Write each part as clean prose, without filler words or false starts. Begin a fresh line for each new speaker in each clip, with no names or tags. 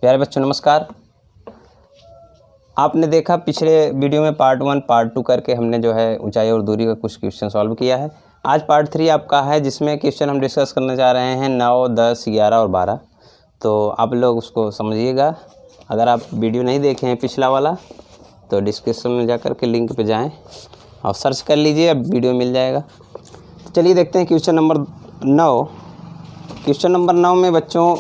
प्यारे बच्चों नमस्कार। आपने देखा पिछले वीडियो में पार्ट 1 पार्ट 2 करके हमने जो है ऊंचाई और दूरी का कुछ क्वेश्चन सॉल्व किया है। आज पार्ट 3 आपका है जिसमें क्वेश्चन हम डिस्कस करने जा रहे हैं 9, 10, 11 और 12। तो आप लोग उसको समझिएगा। अगर आप वीडियो नहीं देखे हैं पिछला वाला तो डिस्क्रिप्शन में जा कर के लिंक पे जाएँ और सर्च कर लीजिए, अब वीडियो मिल जाएगा। तो चलिए देखते हैं क्वेश्चन नंबर 9। क्वेश्चन नंबर 9 में बच्चों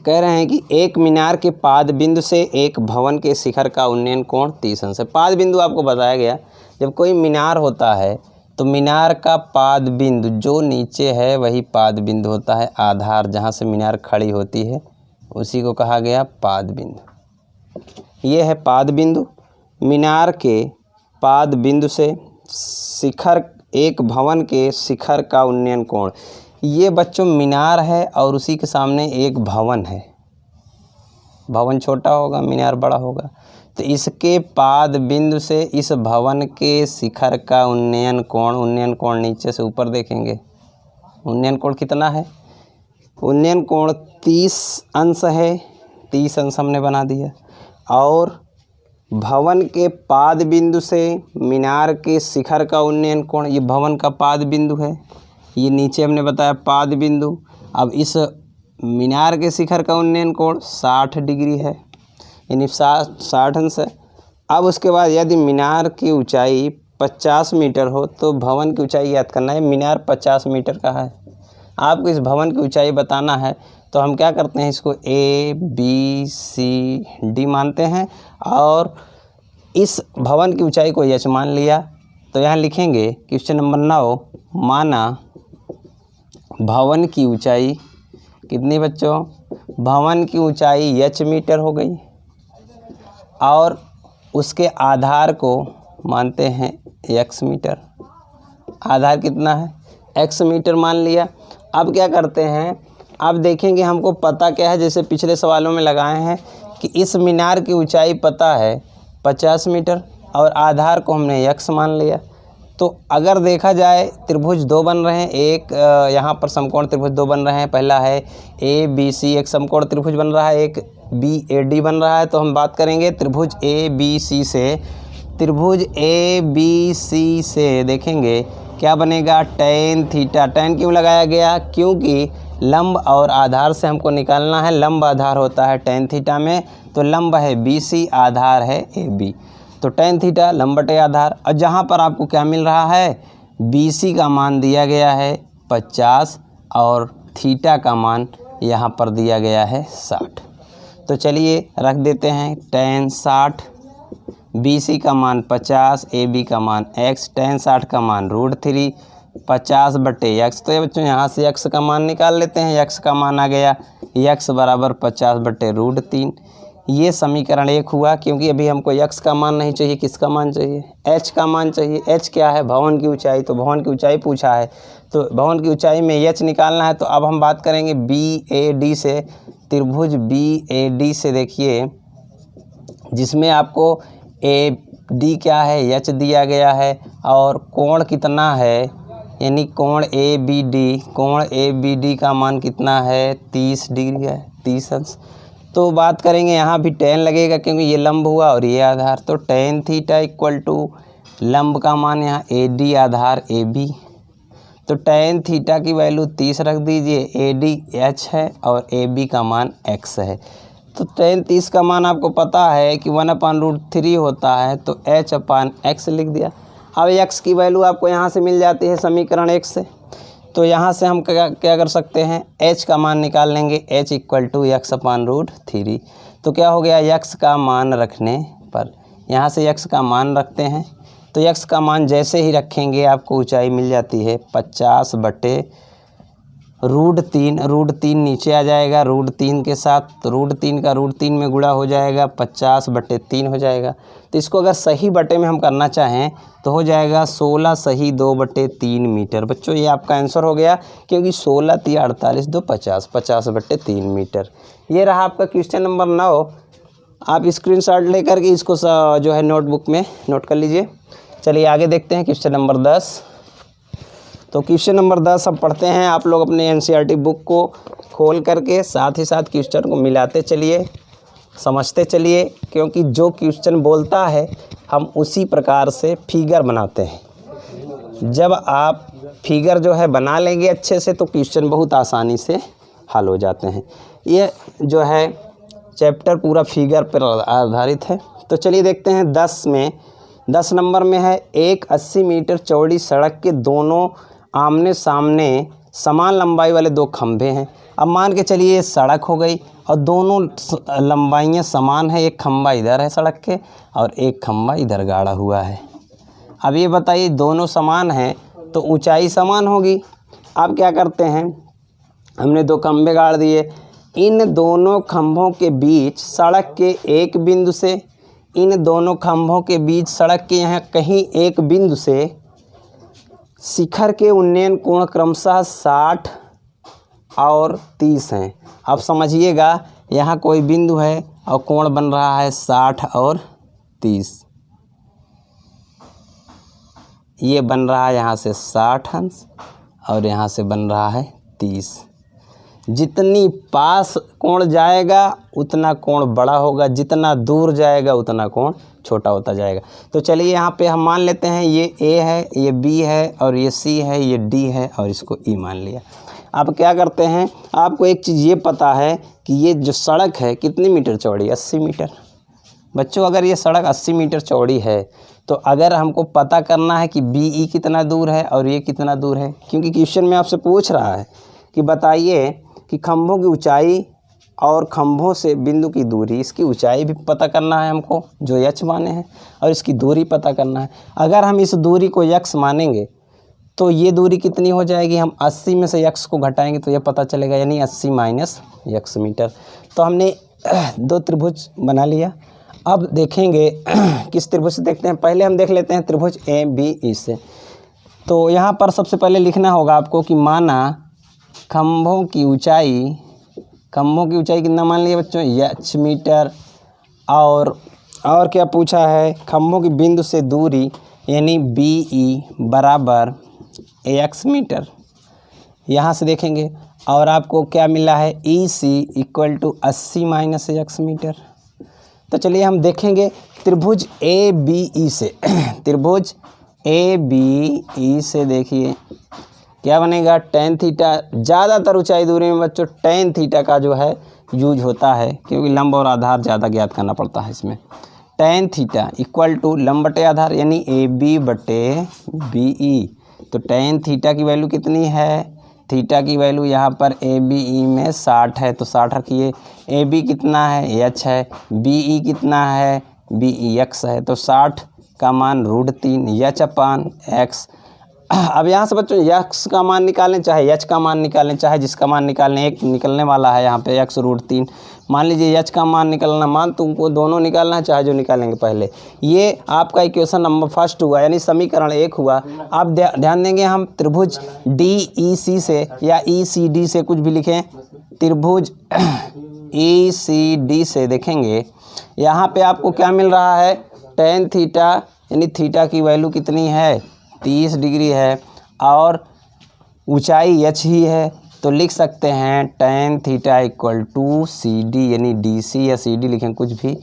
कह रहे हैं कि एक मीनार के पाद बिंदु से एक भवन के शिखर का उन्नयन कोण 30 अंश है। पाद बिंदु आपको बताया गया, जब कोई मीनार होता है तो मीनार का पाद बिंदु जो नीचे है वही पाद बिंदु होता है। आधार जहाँ से मीनार खड़ी होती है उसी को कहा गया पाद बिंदु। ये है पाद बिंदु। मीनार के पाद बिंदु से शिखर एक भवन के शिखर का उन्नयन कोण। ये बच्चों मीनार है और उसी के सामने एक भवन है। भवन छोटा होगा, मीनार बड़ा होगा। तो इसके पाद बिंदु से इस भवन के शिखर का उन्नयन कोण नीचे से ऊपर देखेंगे। उन्नयन कोण कितना है? उन्नयन कोण 30 अंश है। 30 अंश हमने बना दिया। और भवन के पाद बिंदु से मीनार के शिखर का उन्नयन कोण, ये भवन का पाद बिंदु है। ये नीचे हमने बताया पाद बिंदु। अब इस मीनार के शिखर का उन्नयन कोण 60 डिग्री है, यानी 60 अंश है। अब उसके बाद यदि मीनार की ऊंचाई 50 मीटर हो तो भवन की ऊंचाई याद करना है। मीनार 50 मीटर का है, आपको इस भवन की ऊंचाई बताना है। तो हम क्या करते हैं, इसको A, B, C, D मानते हैं और इस भवन की ऊंचाई को H मान लिया। तो यहाँ लिखेंगे क्वेश्चन नंबर 9, माना भवन की ऊंचाई कितनी बच्चों? भवन की ऊंचाई H मीटर हो गई और उसके आधार को मानते हैं X मीटर। आधार कितना है? X मीटर मान लिया। अब क्या करते हैं, अब देखेंगे हमको पता क्या है, जैसे पिछले सवालों में लगाए हैं कि इस मीनार की ऊंचाई पता है 50 मीटर और आधार को हमने X मान लिया। तो अगर देखा जाए त्रिभुज 2 बन रहे हैं, एक यहाँ पर समकोण त्रिभुज 2 बन रहे हैं। पहला है ABC, एक समकोण त्रिभुज बन रहा है, एक BAD बन रहा है। तो हम बात करेंगे त्रिभुज ABC से। त्रिभुज ABC से देखेंगे क्या बनेगा, tan थीटा। tan क्यों लगाया गया? क्योंकि लंब और आधार से हमको निकालना है। लंब आधार होता है tan थीटा में, तो लंब है BC, आधार है AB। तो tan थीटा लंब बटे आधार। और जहाँ पर आपको क्या मिल रहा है, BC का मान दिया गया है 50 और थीटा का मान यहाँ पर दिया गया है 60। तो चलिए रख देते हैं tan 60, BC का मान 50, AB का मान x, tan 60 का मान √3, 50 बटे x। तो ये बच्चों यहाँ से x का मान निकाल लेते हैं। x का मान आ गया x बराबर 50 बटे √3। ये समीकरण 1 हुआ, क्योंकि अभी हमको x का मान नहीं चाहिए, किसका मान चाहिए? h का मान चाहिए। h क्या है? भवन की ऊंचाई। तो भवन की ऊंचाई पूछा है तो भवन की ऊंचाई में h निकालना है। तो अब हम बात करेंगे BAD से। त्रिभुज BAD से देखिए, जिसमें आपको AD क्या है, h दिया गया है और कोण कितना है, यानी कोण ABD। कोण ABD का मान कितना है? 30 डिग्री है, 30 अंश। तो बात करेंगे यहाँ भी tan लगेगा क्योंकि ये लंब हुआ और ये आधार। तो tan थीटा इक्वल टू लंब का मान यहाँ AD आधार AB। तो tan थीटा की वैल्यू 30 रख दीजिए। AD H है और AB का मान X है। तो tan 30 का मान आपको पता है कि 1/√3 होता है, तो H/X लिख दिया। अब X की वैल्यू आपको यहाँ से मिल जाती है समीकरण 1 से। तो यहाँ से हम क्या कर सकते हैं, H का मान निकाल लेंगे। H equal to X/√3। तो क्या हो गया, X का मान रखने पर यहाँ से X का मान रखते हैं। तो X का मान जैसे ही रखेंगे आपको ऊंचाई मिल जाती है 50 बटे √3। √3 नीचे आ जाएगा √3 के साथ, तो √3 का √3 में गुणा हो जाएगा, 50 बटे 3 हो जाएगा। तो इसको अगर सही बटे में हम करना चाहें तो हो जाएगा 16 सही 2 बटे 3 मीटर। बच्चों ये आपका आंसर हो गया, क्योंकि 16 × 48 2 50, 50 बटे 3 मीटर। ये रहा आपका क्वेश्चन नंबर 9। आप स्क्रीनशॉट लेकर के इसको जो है नोटबुक में नोट कर लीजिए। चलिए आगे देखते हैं क्वेश्चन नंबर 10। तो क्वेश्चन नंबर 10 अब पढ़ते हैं। आप लोग अपने एनसीईआरटी बुक को खोल करके साथ ही साथ क्वेश्चन को मिलाते चलिए, समझते चलिए, क्योंकि जो क्वेश्चन बोलता है हम उसी प्रकार से फिगर बनाते हैं। जब आप फिगर जो है बना लेंगे अच्छे से तो क्वेश्चन बहुत आसानी से हल हो जाते हैं। ये जो है चैप्टर पूरा फिगर पर आधारित है। तो चलिए देखते हैं 10 नंबर में है, एक 80 मीटर चौड़ी सड़क के दोनों आमने सामने समान लंबाई वाले दो खंभे हैं। अब मान के चलिए ये सड़क हो गई और दोनों लंबाइयाँ समान है, एक खंभा इधर है सड़क के और एक खंभा इधर गाड़ा हुआ है। अब ये बताइए दोनों समान हैं तो ऊंचाई समान होगी। अब क्या करते हैं, हमने दो खंभे गाड़ दिए, इन दोनों खंभों के बीच सड़क के एक बिंदु से, इन दोनों खंभों के बीच सड़क के यहाँ कहीं एक बिंदु से शिखर के उन्नयन कोण क्रमशः 60 और 30 हैं। अब समझिएगा यहाँ कोई बिंदु है और कोण बन रहा है 60 और 30। ये बन रहा है यहाँ से 60 अंश और यहाँ से बन रहा है 30। जितनी पास कोण जाएगा उतना कोण बड़ा होगा, जितना दूर जाएगा उतना कोण छोटा होता जाएगा। तो चलिए यहाँ पे हम मान लेते हैं ये A है, ये B है और ये C है, ये D है और इसको E मान लिया। अब क्या करते हैं, आपको एक चीज़ ये पता है कि ये जो सड़क है कितनी मीटर चौड़ी, 80 मीटर। बच्चों अगर ये सड़क 80 मीटर चौड़ी है तो अगर हमको पता करना है कि BE कितना दूर है और ये कितना दूर है, क्योंकि क्वेश्चन में आपसे पूछ रहा है कि बताइए कि खंभों की ऊंचाई और खंभों से बिंदु की दूरी, इसकी ऊंचाई भी पता करना है हमको जो h माने हैं और इसकी दूरी पता करना है। अगर हम इस दूरी को x मानेंगे तो ये दूरी कितनी हो जाएगी, हम 80 में से x को घटाएंगे तो ये पता चलेगा, यानी 80 माइनस x मीटर। तो हमने दो त्रिभुज बना लिया। अब देखेंगे किस त्रिभुज से देखते हैं। पहले हम देख लेते हैं त्रिभुज ABE से। तो यहाँ पर सबसे पहले लिखना होगा आपको कि माना खंभों की ऊंचाई कितना मान लिया बच्चों, h मीटर, और क्या पूछा है, खंभों की बिंदु से दूरी यानी BE बराबर AX मीटर। यहाँ से देखेंगे और आपको क्या मिला है, EC equal to 80 minus AX metre. तो चलिए हम देखेंगे त्रिभुज ABE से। त्रिभुज ABE से देखिए क्या बनेगा, tan थीटा। ज़्यादातर ऊंचाई दूरी में बच्चों tan थीटा का जो है यूज होता है, क्योंकि लंब और आधार ज़्यादा ज्ञात करना पड़ता है इसमें। tan थीटा इक्वल टू लंब बटे आधार यानी AB बटे BE। तो tan थीटा की वैल्यू कितनी है, थीटा की वैल्यू यहाँ पर ABE में 60 है तो 60 रखिए। AB कितना है, h है, BE कितना है, BE x है, तो 60 का मान √3 h अपान x। अब यहाँ से बच्चों x का मान निकालें चाहे h का मान निकालें, चाहे जिसका मान निकालें, एक निकलने वाला है यहाँ पे x √3। मान लीजिए h का मान निकलना, मान तुमको दोनों निकालना है, चाहे जो निकालेंगे पहले। ये आपका इक्वेशन नंबर फर्स्ट हुआ, यानी समीकरण 1 हुआ। अब ध्यान देंगे हम त्रिभुज DEC से या ECD से, कुछ भी लिखें, त्रिभुज ECD से देखेंगे यहाँ पे आपको क्या मिल रहा है, tan थीटा यानी थीटा की वैल्यू कितनी है, 30 डिग्री है और ऊंचाई h ही है। तो लिख सकते हैं tan theta equal to CD यानी DC या CD लिखें कुछ भी,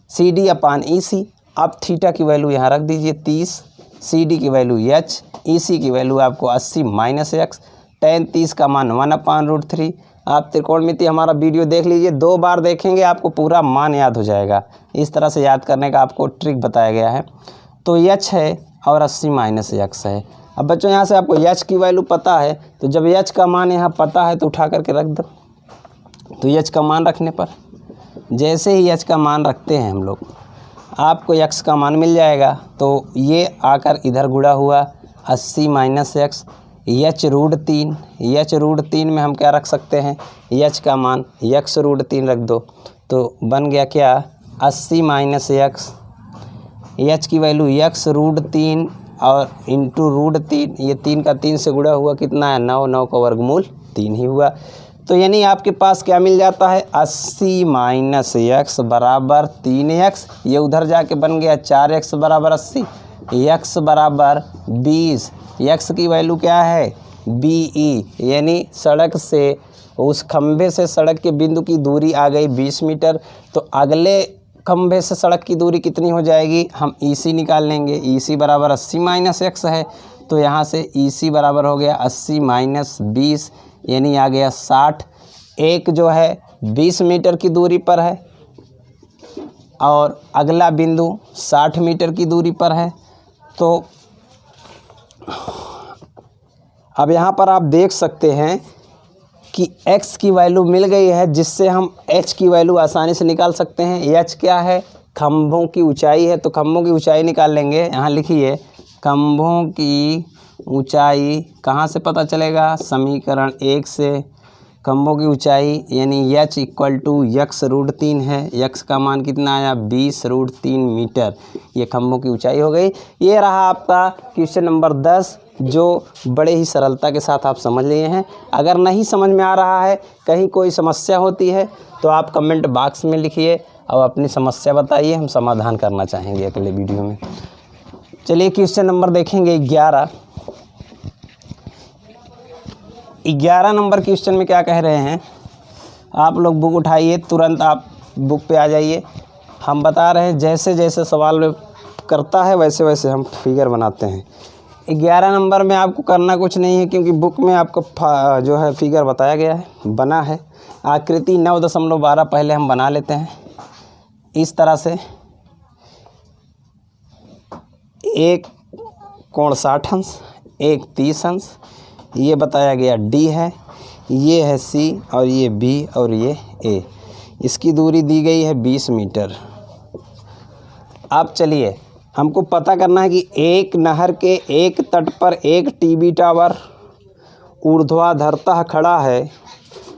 CD अपान EC। अब थीटा की वैल्यू यहाँ रख दीजिए 30, CD की वैल्यू h, EC की वैल्यू आपको 80 माइनस x। tan 30 का मान 1/√3। आप त्रिकोणमिति हमारा वीडियो देख लीजिए, 2 बार देखेंगे आपको पूरा मान याद हो जाएगा। इस तरह से याद करने का आपको ट्रिक बताया गया है। तो h है और 80 माइनस x है। अब बच्चों यहाँ से आपको h की वैल्यू पता है, तो जब h का मान यहाँ पता है तो उठा करके रख दो। तो h का मान रखने पर, जैसे ही h का मान रखते हैं हम लोग, आपको x का मान मिल जाएगा। तो ये आकर इधर गुणा हुआ 80 माइनस x, h √3 में हम क्या रख सकते हैं, h का मान x √3 रख दो। तो बन गया क्या, 80 माइनस x, h की वैल्यू x √3 और इंटू √3, ये 3 का 3 से गुणा हुआ कितना है, 9, 9 का वर्गमूल 3 ही हुआ। तो यानी आपके पास क्या मिल जाता है, 80 माइनस x बराबर 3x। ये उधर जाके बन गया 4x बराबर 80, x बराबर 20, यक्स की वैल्यू क्या है BE, यानी सड़क से उस खंभे से सड़क के बिंदु की दूरी आ गई 20 मीटर। तो अगले खंभे से सड़क की दूरी कितनी हो जाएगी, हम EC निकाल लेंगे। EC बराबर 80 माइनस x है, तो यहाँ से EC बराबर हो गया 80 माइनस 20, यानी आ गया 60। एक जो है 20 मीटर की दूरी पर है और अगला बिंदु 60 मीटर की दूरी पर है। तो अब यहाँ पर आप देख सकते हैं कि x की वैल्यू मिल गई है, जिससे हम h की वैल्यू आसानी से निकाल सकते हैं। h क्या है, खंभों की ऊंचाई है, तो खंभों की ऊंचाई निकाल लेंगे। यहाँ लिखिए खंभों की ऊंचाई कहाँ से पता चलेगा, समीकरण 1 से। खंभों की ऊंचाई यानी h इक्वल टू x√3 है। x का मान कितना आया 20√3 मीटर, ये खंभों की ऊंचाई हो गई। ये रहा आपका क्वेश्चन नंबर 10, जो बड़े ही सरलता के साथ आप समझ लिए हैं। अगर नहीं समझ में आ रहा है, कहीं कोई समस्या होती है, तो आप कमेंट बॉक्स में लिखिए और अपनी समस्या बताइए, हम समाधान करना चाहेंगे अगले वीडियो में। चलिए क्वेश्चन नंबर देखेंगे 11। 11 नंबर क्वेश्चन में क्या कह रहे हैं, आप लोग बुक उठाइए, तुरंत आप बुक पे आ जाइए। हम बता रहे हैं जैसे जैसे सवाल करता है वैसे वैसे हम फिगर बनाते हैं। 11 नंबर में आपको करना कुछ नहीं है, क्योंकि बुक में आपको जो है फिगर बताया गया है, बना है। आकृति 9.12 पहले हम बना लेते हैं इस तरह से। एक कोण 60 अंश, एक 30 अंश, ये बताया गया D है, ये है C और ये B और ये A। इसकी दूरी दी गई है 20 मीटर। अब चलिए हमको पता करना है कि एक नहर के एक तट पर एक टीवी टावर ऊर्ध्वाधरतः खड़ा है।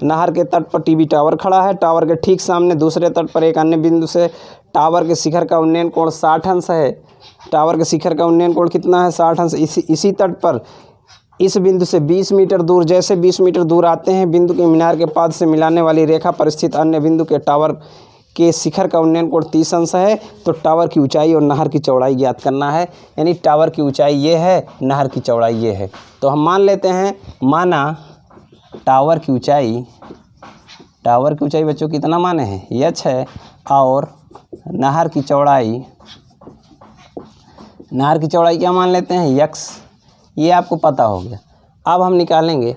नहर के तट पर टीवी टावर खड़ा है। टावर के ठीक सामने दूसरे तट पर एक अन्य बिंदु से टावर के शिखर का उन्नयन कोण 60 अंश है। टावर के शिखर का उन्नयन कोण कितना है 60 अंश। इसी तट पर इस बिंदु से 20 मीटर दूर, जैसे 20 मीटर दूर आते हैं, बिंदु के मीनार के पाद से मिलाने वाली रेखा पर स्थित अन्य बिंदु के टावर के शिखर का उन्नयन कोण 30 अंश है। तो टावर की ऊंचाई और नहर की चौड़ाई ज्ञात करना है। यानी टावर की ऊंचाई ये है, नहर की चौड़ाई ये है। तो हम मान लेते हैं, माना टावर की ऊंचाई बच्चों कितना माने हैं h है, और नहर की चौड़ाई क्या मान लेते हैं x। ये आपको पता हो गया। अब हम निकालेंगे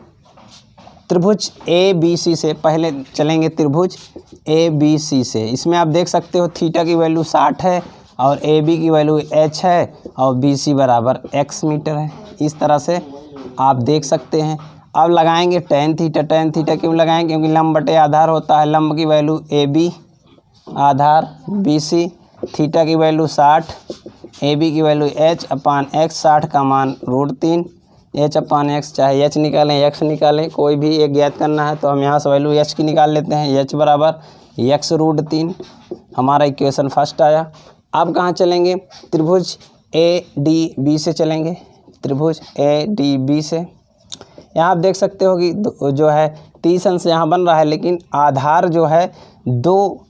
त्रिभुज ABC से। पहले चलेंगे त्रिभुज ABC से। इसमें आप देख सकते हो थीटा की वैल्यू 60 है और AB की वैल्यू h है और BC बराबर x मीटर है। इस तरह से आप देख सकते हैं। अब लगाएंगे tan थीटा। tan थीटा क्यों लगाएंगे, क्योंकि लंब बटे आधार होता है। लंब की वैल्यू AB, आधार BC, थीटा की वैल्यू 60, AB की वैल्यू h/x, 60 का मान √3, h/x, चाहे h निकालें x निकालें, कोई भी एक ज्ञात करना है तो हम यहाँ से वैल्यू h की निकाल लेते हैं। h बराबर x√3, हमारा इक्वेशन फर्स्ट आया। अब कहाँ चलेंगे, त्रिभुज ADB से चलेंगे। त्रिभुज ADB से यहाँ आप देख सकते हो कि जो है 30 अंश यहाँ बन रहा है, लेकिन आधार जो है दो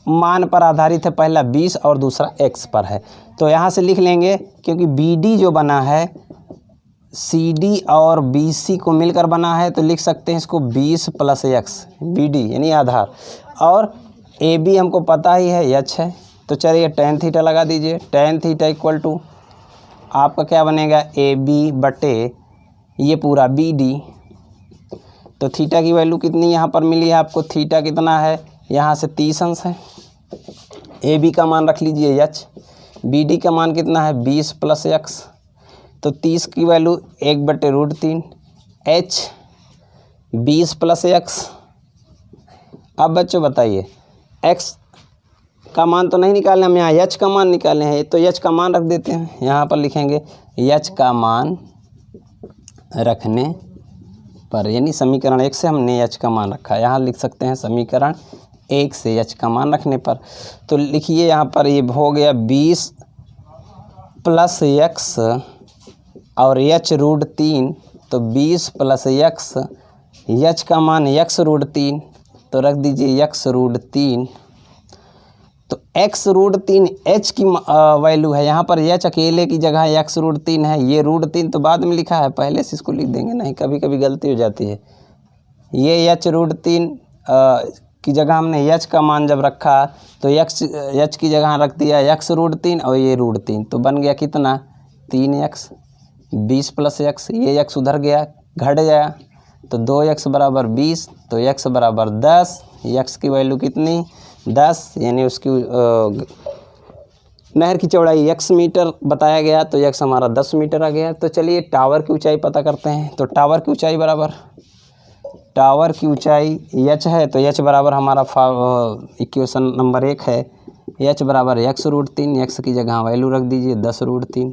मान पर आधारित है, पहला 20 और दूसरा x पर है। तो यहाँ से लिख लेंगे, क्योंकि BD जो बना है CD और BC को मिलकर बना है, तो लिख सकते हैं इसको 20 + x, BD यानी आधार, और AB हमको पता ही है h है। तो चलिए tan थीटा लगा दीजिए। tan थीटा इक्वल टू आपका क्या बनेगा, AB बटे ये पूरा BD। तो थीटा की वैल्यू कितनी यहाँ पर मिली है आपको, थीटा कितना है यहाँ से 30 अंश है। AB का मान रख लीजिए h, BD का मान कितना है 20 + x। तो 30 की वैल्यू 1/√3, h 20 + x। अब बच्चों बताइए x का मान तो नहीं निकाले, हम यहाँ h का मान निकाले हैं, तो h का मान रख देते हैं। यहाँ पर लिखेंगे h का मान रखने पर, यानी समीकरण 1 से हमने h का मान रखा है। यहाँ लिख सकते हैं समीकरण 1 से h का मान रखने पर। तो लिखिए यहाँ पर ये हो गया 20 + x और h√3, तो 20 + x, h का मान x√3, तो रख दीजिए x√3। तो x√3 h की वैल्यू है, यहाँ पर h अकेले की जगह x√3 है, ये √3 तो बाद में लिखा है, पहले से इसको लिख देंगे, नहीं कभी कभी गलती हो जाती है। ये h√3 की जगह हमने h का मान जब रखा तो h की जगह रख दिया x√3 और ये √3, तो बन गया कितना 3x, 20 + x, ये x उधर गया घट गया तो 2x बराबर 20, तो x बराबर 10, x की वैल्यू कितनी 10, यानी उसकी नहर की चौड़ाई x मीटर बताया गया, तो x हमारा 10 मीटर आ गया। तो चलिए टावर की ऊंचाई पता करते हैं। तो टावर की ऊंचाई बराबर, टावर की ऊंचाई h है, तो h बराबर हमारा इक्वेशन नंबर 1 है, h बराबर x√3, x की जगह वैल्यू रख दीजिए 10√3,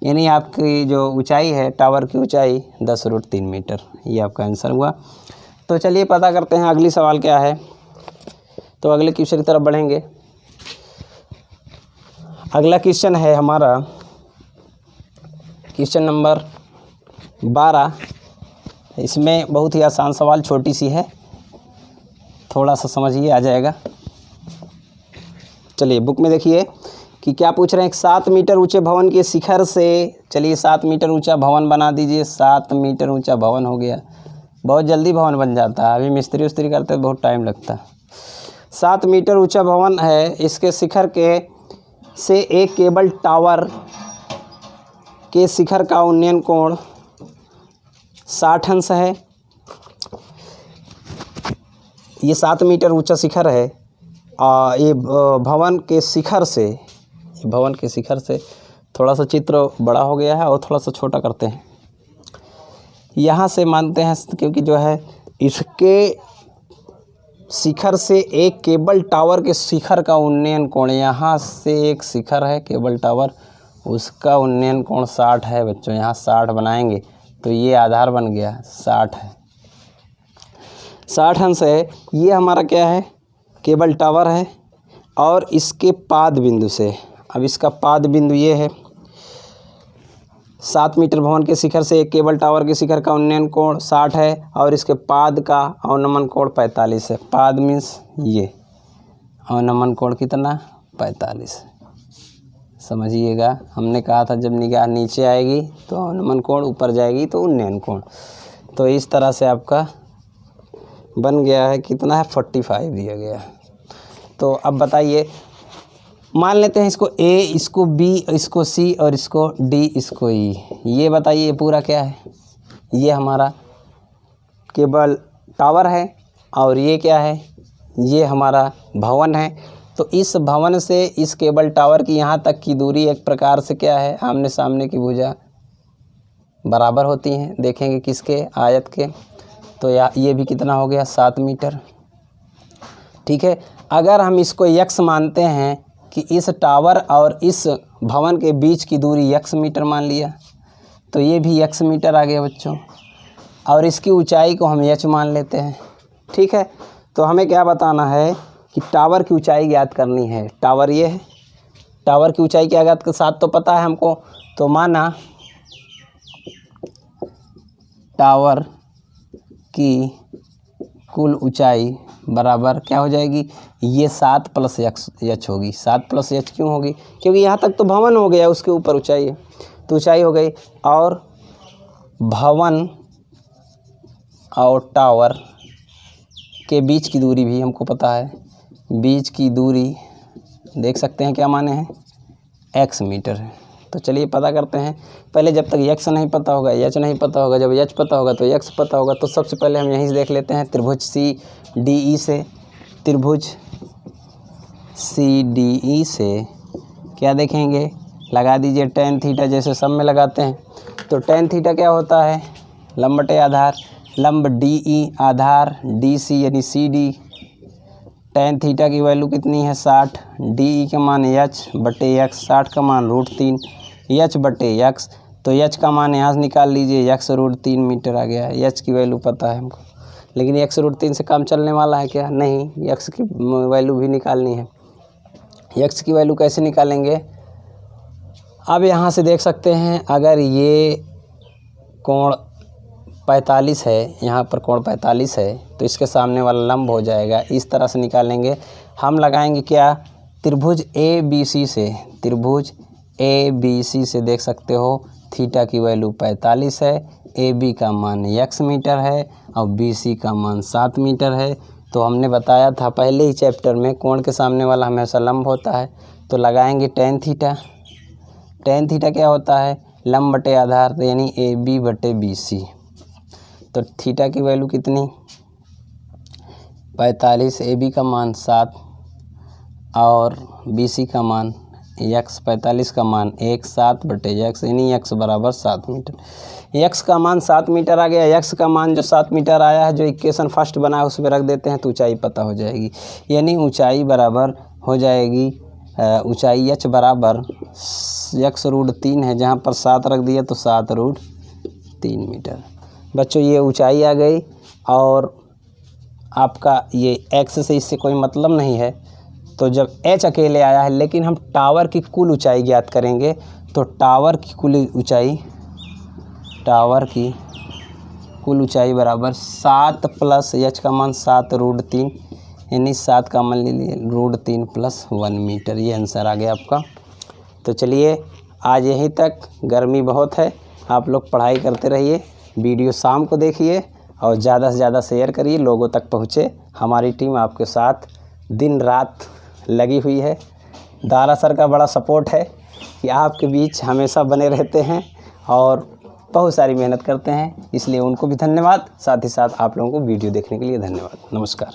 यानी आपकी जो ऊंचाई है टावर की ऊंचाई 10√3 मीटर, ये आपका आंसर हुआ। तो चलिए पता करते हैं अगली सवाल क्या है। तो अगले क्वेश्चन की तरफ बढ़ेंगे। अगला क्वेश्चन है हमारा क्वेश्चन नंबर 12। इसमें बहुत ही आसान सवाल, छोटी सी है, थोड़ा सा समझिए आ जाएगा। चलिए बुक में देखिए कि क्या पूछ रहे हैं। 7 मीटर ऊंचे भवन के शिखर से, चलिए 7 मीटर ऊंचा भवन बना दीजिए। 7 मीटर ऊंचा भवन हो गया, बहुत जल्दी भवन बन जाता है, अभी मिस्त्री उस्त्री करते हैं बहुत टाइम लगता है। 7 मीटर ऊंचा भवन है, इसके शिखर के से एक केबल टावर के शिखर का उन्नयन कोण 60 अंश है। ये 7 मीटर ऊंचा शिखर है, ये भवन के शिखर से थोड़ा सा चित्र बड़ा हो गया है और थोड़ा सा छोटा करते हैं। यहाँ से मानते हैं क्योंकि जो है इसके शिखर से एक केबल टावर के शिखर का उन्नयन कोण, यहाँ से एक शिखर है केबल टावर, उसका उन्नयन कोण 60 है बच्चों। यहाँ 60 बनाएंगे तो ये आधार बन गया 60 है, 60 अंश है। ये हमारा क्या है केबल टावर है, और इसके पाद बिंदु से, अब इसका पाद बिंदु ये है 7 मीटर भवन के शिखर से एक केबल टावर के शिखर का उन्नयन कोण 60 है, और इसके पाद का अवनमन कोण 45 है। पाद मीन्स ये, अवनमन कोण कितना 45। समझिएगा, हमने कहा था जब निगाह नीचे आएगी तो अवनमन कोण, ऊपर जाएगी तो उन्नयन कोण। तो इस तरह से आपका बन गया है, कितना है 45 दिया गया। तो अब बताइए, मान लेते हैं इसको A, इसको B, इसको C और इसको D, इसको E। ये बताइए पूरा क्या है। ये हमारा केबल टावर है और ये क्या है, ये हमारा भवन है। तो इस भवन से इस केबल टावर की यहाँ तक की दूरी एक प्रकार से क्या है, आमने सामने की भुजा बराबर होती हैं। देखेंगे किसके, आयत के। तो ये भी कितना हो गया 7 मीटर। ठीक है, अगर हम इसको x मानते हैं कि इस टावर और इस भवन के बीच की दूरी x मीटर मान लिया, तो ये भी x मीटर आ गया बच्चों, और इसकी ऊंचाई को हम h मान लेते हैं। ठीक है, तो हमें क्या बताना है कि टावर की ऊंचाई ज्ञात करनी है। टावर ये है, टावर की ऊंचाई क्या ज्ञात कर, 7 तो पता है हमको, तो माना टावर की कुल ऊंचाई बराबर क्या हो जाएगी, ये 7 + h होगी। 7 + h क्यों होगी, क्योंकि यहाँ तक तो भवन हो गया, उसके ऊपर ऊंचाई है, तो ऊंचाई हो गई। और भवन और टावर के बीच की दूरी भी हमको पता है, बीच की दूरी देख सकते हैं क्या माने हैं, x मीटर है। तो चलिए पता करते हैं। पहले जब तक x नहीं पता होगा, h नहीं पता होगा, जब h पता होगा तो x पता होगा। तो सबसे पहले हम यहीं से देख लेते हैं त्रिभुज CDE से। त्रिभुज CDE से क्या देखेंगे, लगा दीजिए tan थीटा, जैसे सब में लगाते हैं। तो tan थीटा क्या होता है, लंब बटे आधार, लंब DE आधार DC यानी CD। tan थीटा की वैल्यू कितनी है 60, DE का मान h बटे x, 60 का मान √3 h बटे x। तो h का मान यहाँ से निकाल लीजिए, x √3 मीटर आ गया है। h की वैल्यू पता है हमको, लेकिन x √3 से काम चलने वाला है क्या, नहीं, x की वैल्यू भी निकालनी है। x की वैल्यू कैसे निकालेंगे, अब यहाँ से देख सकते हैं, अगर ये कोण 45 है, यहाँ पर कोण 45 है, तो इसके सामने वाला लंब हो जाएगा। इस तरह से निकालेंगे हम, लगाएंगे क्या, त्रिभुज ए बी सी से देख सकते हो थीटा की वैल्यू 45 है, ए बी का मान x मीटर है और बी सी का मान 7 मीटर है। तो हमने बताया था पहले ही चैप्टर में कोण के सामने वाला हमेशा लंब होता है, तो लगाएंगे tan थीटा। tan थीटा क्या होता है? लंब बटे आधार, तो यानी ए बी बटे बी सी। तो थीटा की वैल्यू कितनी? 45, ए बी का मान 7 और बी सी का मान x, 45 का मान 1, 7 बटे x, यानी x बराबर 7 मीटर। x का मान 7 मीटर आ गया। x का मान जो 7 मीटर आया है, जो इक्वेशन फर्स्ट बना है उस पर रख देते हैं तो ऊंचाई पता हो जाएगी। यानी ऊंचाई बराबर हो जाएगी, ऊंचाई h बराबर x√3 है, जहाँ पर 7 रख दिया तो 7√3 मीटर। बच्चों ये ऊंचाई आ गई और आपका ये x से इससे कोई मतलब नहीं है, तो जब h अकेले आया है, लेकिन हम टावर की कुल ऊंचाई ज्ञात करेंगे। तो टावर की कुल ऊंचाई बराबर 7 प्लस h का मान 7√3, यानी 7 का मान ले लिए √3 प्लस 1 मीटर। ये आंसर आ गया आपका। तो चलिए आज यहीं तक, गर्मी बहुत है, आप लोग पढ़ाई करते रहिए, वीडियो शाम को देखिए और ज़्यादा से ज़्यादा शेयर करिए, लोगों तक पहुँचे। हमारी टीम आपके साथ दिन रात लगी हुई है। दारा सर का बड़ा सपोर्ट है कि आपके बीच हमेशा बने रहते हैं और बहुत सारी मेहनत करते हैं, इसलिए उनको भी धन्यवाद। साथ ही साथ आप लोगों को वीडियो देखने के लिए धन्यवाद। नमस्कार।